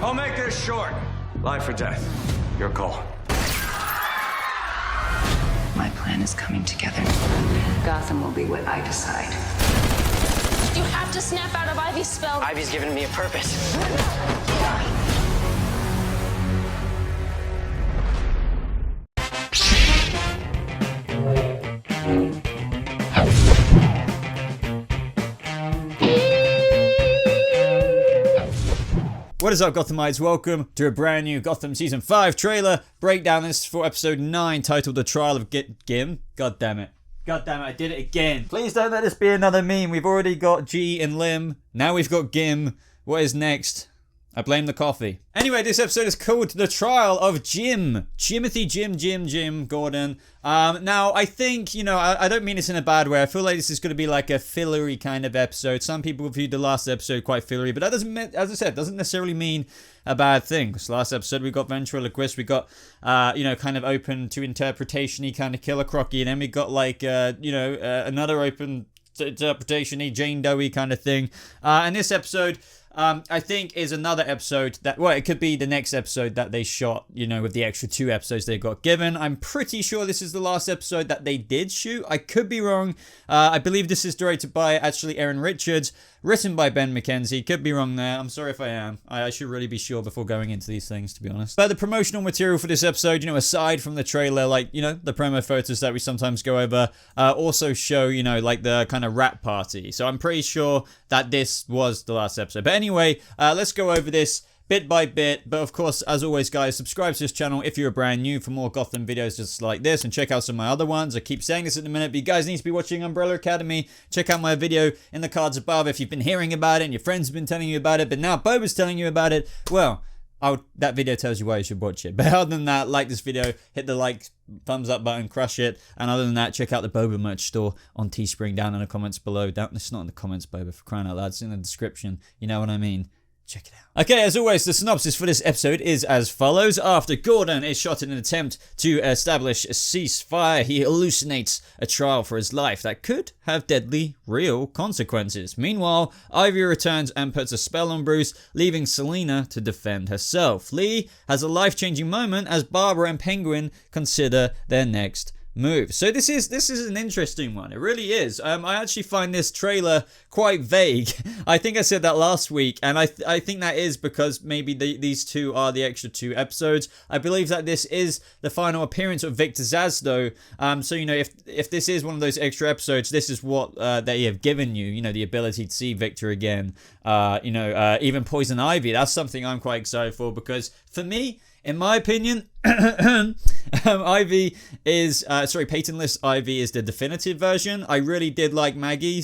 I'll make this short. Life or death. Your call. My plan is coming together. Gotham will be what I decide. You have to snap out of Ivy's spell. Ivy's given me a purpose. What is up, Gothamites? Welcome to a brand new Gotham Season 5 trailer breakdown. This is for episode 9, titled The Trial of Gim. God damn it. God damn it, I did it again. Please don't let this be another meme. We've already got G and Lim. Now we've got Gim. What is next? I blame the coffee. Anyway, this episode is called The Trial of Jim. Jim Gordon. Now, I think, you know, I don't mean this in a bad way. I feel like this is going to be like a fillery kind of episode. Some people viewed the last episode quite fillery, but that doesn't, as I said, doesn't necessarily mean a bad thing. Because last episode we got ventriloquist, we got, you know, kind of open to interpretation-y kind of Killer Crocky, and then we got like, you know, another open interpretation-y Jane Doe-y kind of thing. And this episode, I think is another episode that, well, it could be the next episode that they shot, you know, with the extra 2 episodes they got given. I'm pretty sure this is the last episode that they did shoot. I could be wrong. I believe this is directed by, actually, Aaron Richards, written by Ben McKenzie. Could be wrong there. I'm sorry if I am. I should really be sure before going into these things, to be honest. But the promotional material for this episode, you know, aside from the trailer, like, you know, the promo photos that we sometimes go over, also show, you know, like the kind of rap party. So I'm pretty sure that this was the last episode. But anyway, let's go over this bit by bit. But of course, as always, guys, subscribe to this channel if you're brand new for more Gotham videos just like this, and check out some of my other ones. I keep saying this in a minute, but you guys need to be watching Umbrella Academy. Check out my video in the cards above if you've been hearing about it and your friends have been telling you about it, but now Boba's telling you about it. Well, that video tells you why you should watch it. But other than that, like this video, hit the like, thumbs up button, crush it. And other than that, check out the Boba merch store on Teespring down in the comments below. It's not in the comments, Boba, for crying out loud. It's in the description. You know what I mean? Check it out. Okay, as always, the synopsis for this episode is as follows. After Gordon is shot in an attempt to establish a ceasefire, he hallucinates a trial for his life that could have deadly, real consequences. Meanwhile, Ivy returns and puts a spell on Bruce, leaving Selina to defend herself. Lee has a life-changing moment as Barbara and Penguin consider their next move. So this is an interesting one. It really is. I actually find this trailer quite vague. I think I said that last week, and I think that is because maybe these two are the extra 2 episodes. I believe that this is the final appearance of Victor Zsasz, though. So, you know, if this is one of those extra episodes, this is what they have given you. You know, the ability to see Victor again. You know, even Poison Ivy. That's something I'm quite excited for, because for me, in my opinion, Ivy is, Patenless Ivy is the definitive version. I really did like Maggie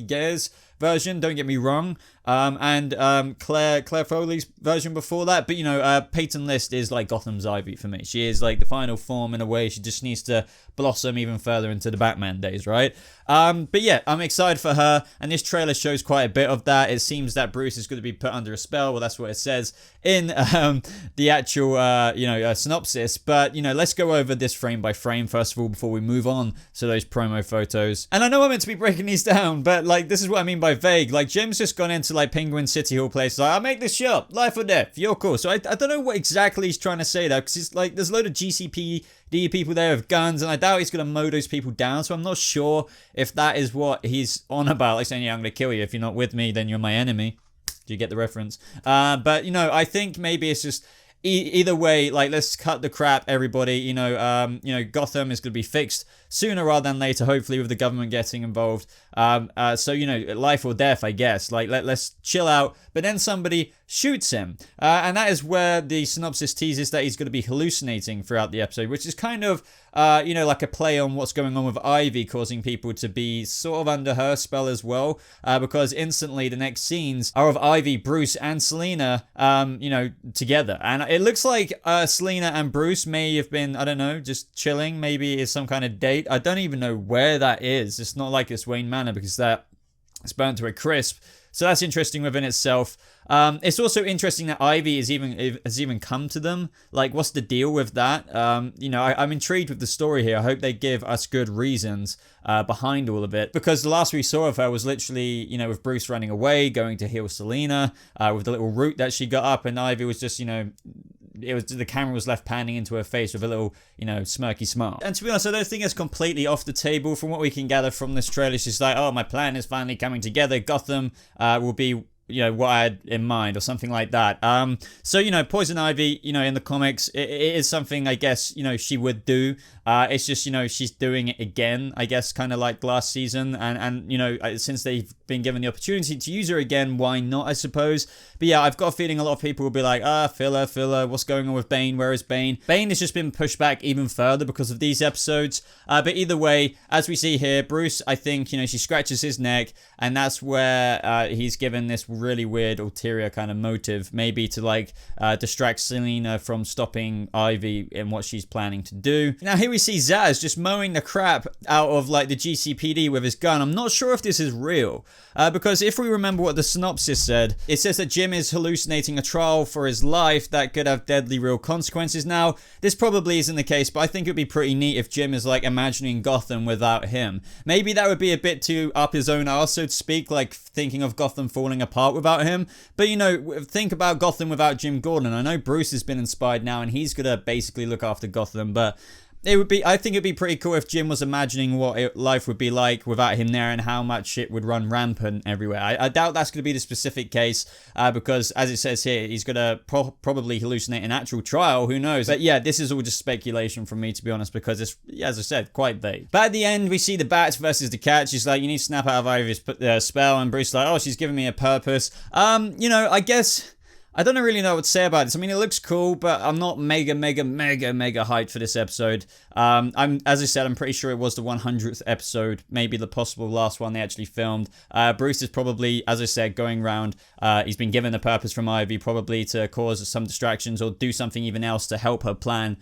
Gare's version, don't get me wrong, and Claire Foley's version before that, but you know, Patenless is like Gotham's Ivy for me. She is like the final form in a way. She just needs to blossom even further into the Batman days, right? But yeah, I'm excited for her, and this trailer shows quite a bit of that. It seems that Bruce is going to be put under a spell. Well, that's what it says in the actual, synopsis. But, you know, let's go over this frame by frame, first of all, before we move on to those promo photos. And I know I'm meant to be breaking these down, but, like, this is what I mean by vague. Like, Jim's just gone into, like, Penguin City Hall place. Like, I'll make this short. Life or death. You're cool. So I don't know what exactly he's trying to say there, because it's like, there's a load of GCPD people there with guns, and I doubt he's going to mow those people down, so I'm not sure if that is what he's on about, like saying, yeah, I'm going to kill you. If you're not with me, then you're my enemy. Do you get the reference? But, you know, I think maybe it's just, either way, like, let's cut the crap, everybody. You know, Gotham is going to be fixed sooner rather than later, hopefully, with the government getting involved. So, you know, life or death, I guess. Like, let's chill out. But then somebody shoots him. And that is where the synopsis teases that he's going to be hallucinating throughout the episode, which is kind of, you know, like a play on what's going on with Ivy, causing people to be sort of under her spell as well. Because instantly the next scenes are of Ivy, Bruce, and Selina, you know, together. And it looks like Selina and Bruce may have been, I don't know, just chilling. Maybe it's some kind of date. I don't even know where that is. It's not like it's Wayne Manor, because that it's burnt to a crisp. So that's interesting within itself. It's also interesting that Ivy has even come to them. Like, what's the deal with that? You know, I'm intrigued with the story here. I hope they give us good reasons behind all of it, because the last we saw of her was literally, you know, with Bruce running away, going to heal Selena, with the little route that she got up, and Ivy was just, you know, the camera was left panning into her face with a little, you know, smirky smile. And to be honest, I don't think it's completely off the table. From what we can gather from this trailer, she's like, oh, my plan is finally coming together. Gotham will be, you know, what I had in mind, or something like that. So, you know, Poison Ivy, you know, in the comics, it is something, I guess, you know, she would do. It's just, you know, she's doing it again, I guess, kind of like last season. And you know, since they've been given the opportunity to use her again, why not, I suppose. But yeah, I've got a feeling a lot of people will be like, filler, what's going on with Bane? Where is Bane? Bane has just been pushed back even further because of these episodes. But either way, as we see here, Bruce, I think, you know, she scratches his neck, and that's where he's given this really weird ulterior kind of motive, maybe to like distract Selena from stopping Ivy in what she's planning to do. Now here we see Zaz just mowing the crap out of like the GCPD with his gun. I'm not sure if this is real, because if we remember what the synopsis said, it says that Jim is hallucinating a trial for his life that could have deadly real consequences. Now this probably isn't the case, but I think it would be pretty neat if Jim is like imagining Gotham without him. Maybe that would be a bit too up his own arse, so to speak, like thinking of Gotham falling apart without him. But you know, think about Gotham without Jim Gordon. I know Bruce has been inspired now and he's gonna basically look after Gotham, but it would be, I think it'd be pretty cool if Jim was imagining what life would be like without him there, and how much shit would run rampant everywhere. I doubt that's going to be the specific case, because as it says here, he's going to probably hallucinate an actual trial. Who knows? But yeah, this is all just speculation from me, to be honest, because it's, as I said, quite vague. But at the end, we see the Bats versus the Cat. She's like, you need to snap out of Ivy's spell, and Bruce's like, oh, she's giving me a purpose. You know, I guess I don't really know what to say about this. I mean, it looks cool, but I'm not mega hyped for this episode. As I said, I'm pretty sure it was the 100th episode, maybe the possible last one they actually filmed. Bruce is probably, as I said, going around. He's been given a purpose from Ivy, probably to cause some distractions or do something even else to help her plan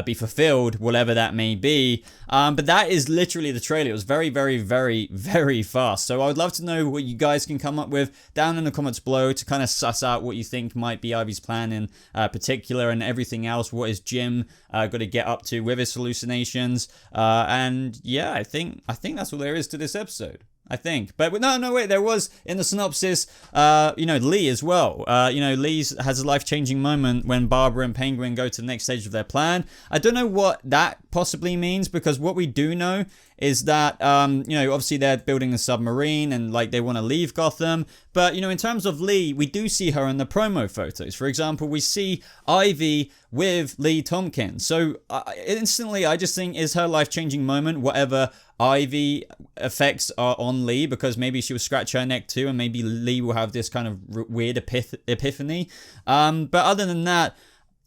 be fulfilled, whatever that may be. But that is literally the trailer. It was very fast. So I would love to know what you guys can come up with down in the comments below to kind of suss out what you think might be Ivy's plan in particular, and everything else. What is Jim got to get up to with his hallucinations? And yeah, I think that's all there is to this episode, I think. But no, wait, there was in the synopsis, you know, Lee as well. You know, Lee has a life-changing moment when Barbara and Penguin go to the next stage of their plan. I don't know what that possibly means, because what we do know is that, you know, obviously they're building a submarine and like they want to leave Gotham. But, you know, in terms of Lee, we do see her in the promo photos. For example, we see Ivy with Lee Tompkins. So instantly, I just think is her life-changing moment, whatever Ivy effects are on Lee, because maybe she will scratch her neck too, and maybe Lee will have this kind of weird epiphany. But other than that,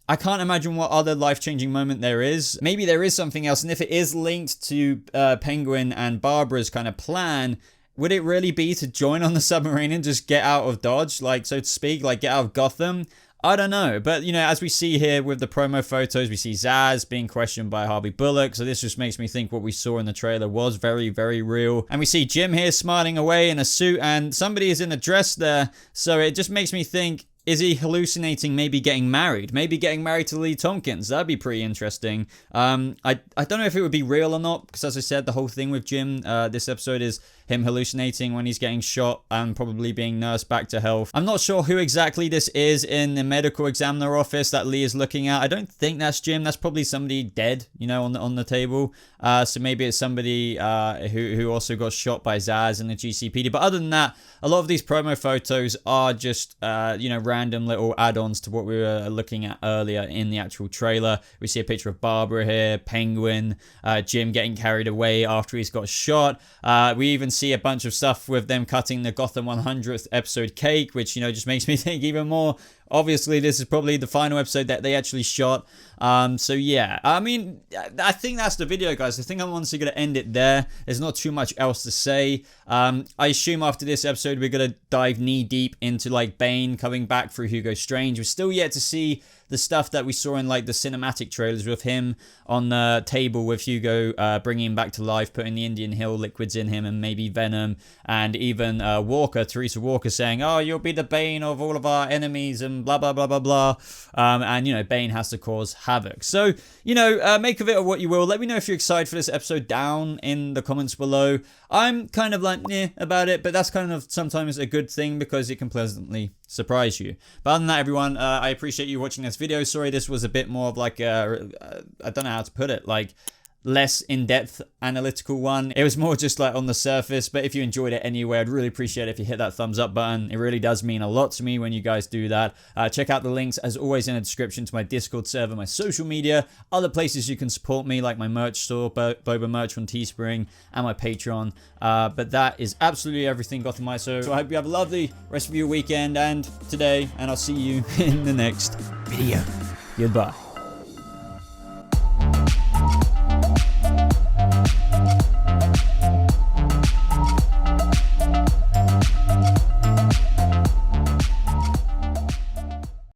I can't imagine what other life-changing moment there is. Maybe there is something else, and if it is linked to Penguin and Barbara's kind of plan, would it really be to join on the submarine and just get out of Dodge, like, so to speak, like get out of Gotham? I don't know, but you know, as we see here with the promo photos, we see Zaz being questioned by Harvey Bullock, so this just makes me think what we saw in the trailer was very real. And we see Jim here smiling away in a suit, and somebody is in a dress there, so it just makes me think, is he hallucinating maybe getting married? Maybe getting married to Lee Tompkins? That'd be pretty interesting. I don't know if it would be real or not, because as I said, the whole thing with Jim this episode is him hallucinating when he's getting shot and probably being nursed back to health. I'm not sure who exactly this is in the medical examiner office that Lee is looking at. I don't think that's Jim. That's probably somebody dead, you know, on the table. So maybe it's somebody who also got shot by Zaz in the GCPD. But other than that, a lot of these promo photos are just, you know, random little add-ons to what we were looking at earlier in the actual trailer. We see a picture of Barbara here, Penguin, Jim getting carried away after he's got shot. We even see a bunch of stuff with them cutting the Gotham 100th episode cake, which, you know, just makes me think even more. Obviously, this is probably the final episode that they actually shot. So yeah, I mean, I think that's the video, guys. I think I'm honestly going to end it there. There's not too much else to say. I assume after this episode, we're going to dive knee deep into like Bane coming back back through Hugo Strange. We're still yet to see the stuff that we saw in like the cinematic trailers with him on the table with Hugo, bringing him back to life, putting the Indian Hill liquids in him, and maybe Venom, and even Walker, Teresa Walker, saying, "Oh, you'll be the bane of all of our enemies," and blah blah blah blah blah. And you know, Bane has to cause havoc. So you know, make of it what you will. Let me know if you're excited for this episode down in the comments below. I'm kind of like about it, but that's kind of sometimes a good thing because it can pleasantly surprise you. But other than that, everyone, I appreciate you watching this video. Sorry, this was a bit more of like I don't know how to put it, like less in-depth analytical one. It was more just like on the surface, but if you enjoyed it anyway, I'd really appreciate it if you hit that thumbs up button. It really does mean a lot to me when you guys do that. Check out the links as always in the description to my Discord server, my social media, other places you can support me like my merch store, Boba merch on Teespring, and my Patreon. But that is absolutely everything, Gothamites. So I hope you have a lovely rest of your weekend and today, and I'll see you in the next video. Goodbye.